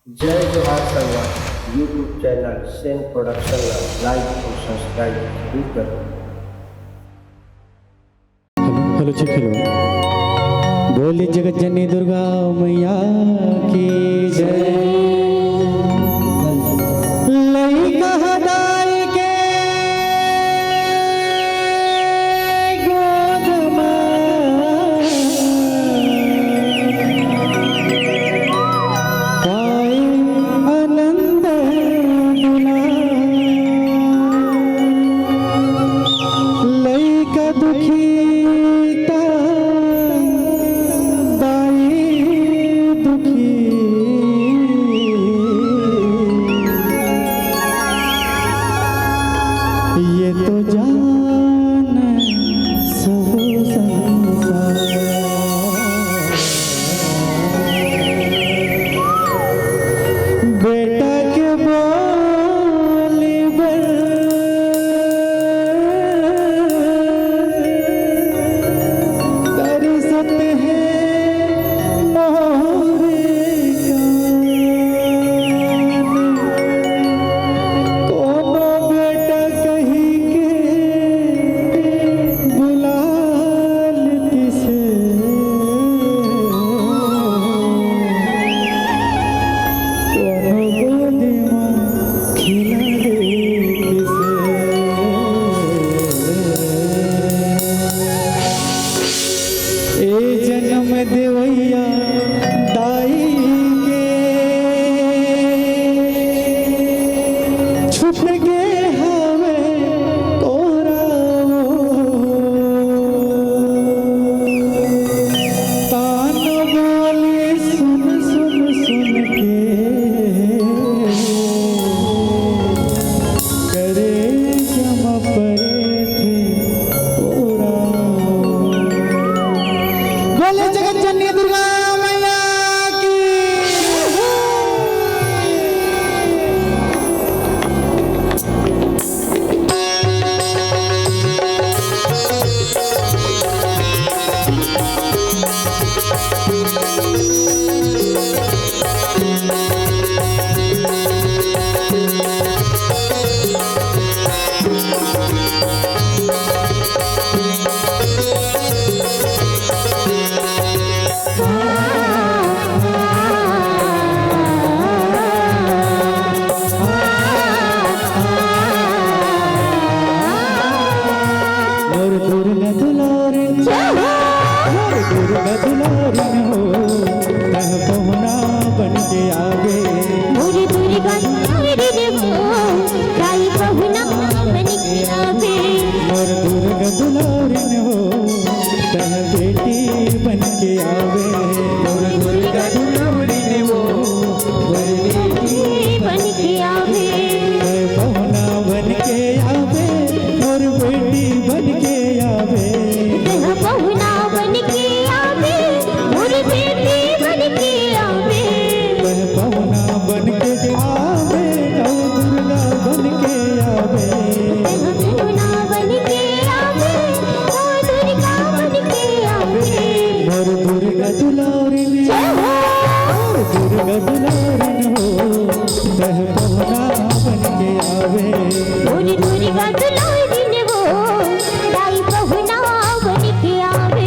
जय जोहार Sangwan YouTube channel Sen production like और सब्सक्राइब जरूर करें। Hello check hello. बोली जगत जननी दुर्गा मैया की जय। लइका हदाई के गोद पाए आनंद लइका दुखी ये तो जान सब संसार बेटा के बोली तरसत है मोरे जन्म देवैया दाई के छुप के हवे तोरा तान बोली सुन सुन सुन के करे जमा परे थे तोरा। बोले जगत जननी दुर्गा मैया की। दुर्गा दुलारिन हो तह पहुना बन के आगे मोरी दुर्गा दुलारिन हो ताई पहुना बन के आगे। मोर दुर्गा दुलारिन हो तह बेटी बन के आवे। मोर दुर्गा दुलारिन हो मोर बेटी बन के आवे। तह पहुना बन के आवे मोर बेटी बन के आवे। तह पहुना बन के आवे मोर बेटी बन के आवे। तह पहुना बन के आवे नव दुर्गा बन के आवे। तह पहुना बन के आवे ओ दुर्गा बन के आवे। मोर दुर्गा दुलारिन मोर दुर्गा दुलारिन हो तह पहुना बन के आवे। मोरी दुर्गा दुलारिन हो ताई पहुना बन के आवे।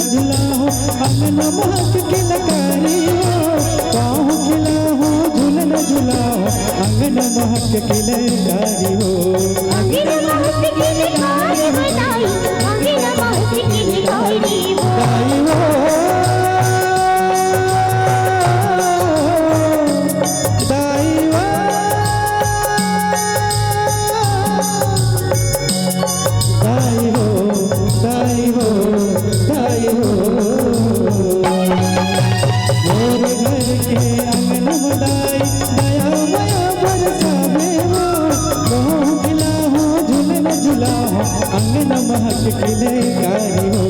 अंगन महक के लकारी हो बाहु खिला हो झूलन झुलाओ अंगन महक के लकारी हो। अंगन महक के लकारी हो दाई अंगन महक के लकारी हो। दाई हो दाई हो दाई हो दाई हो हो दाई हो मोर घर के आंगन में दाई दया माया बरसावे हो कहूँ खिला हो झूलन झूला हो आंगन महक खिले कारी हो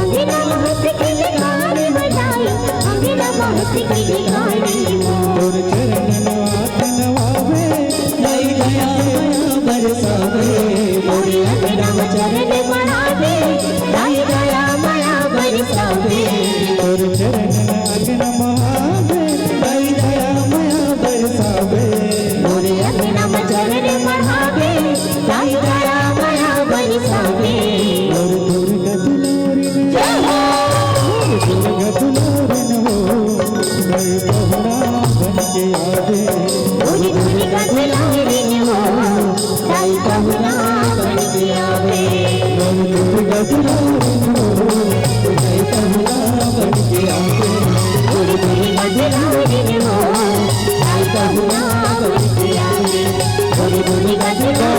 अंगना महक खिले कारी हो दाई अंगना महक खिले कारी हो तोर चरण नवात नवावे दाई दया माया बरसावे मोरे अंगना में चरण बढ़ावे दाई दया माया बरसावे तोर चरण आंगन महावे दाई दया माया बरसावे मोरे अंगना में चरण बढ़ावे दाई दया माया बरसावे और दुर्गा दुलारी ने जय हो दुर्गा दुलारन हो मैं पहुना बन के आवे मोरी दुर्गा दुलारी हो दाई बहुना बन के आवे और दुर्गा दुलारन हो मैं पहुना बन के आवे मोरी दुर्गा दुलारी हो दाई बहुना बन के आवे मोरी दुर्गा दुलारी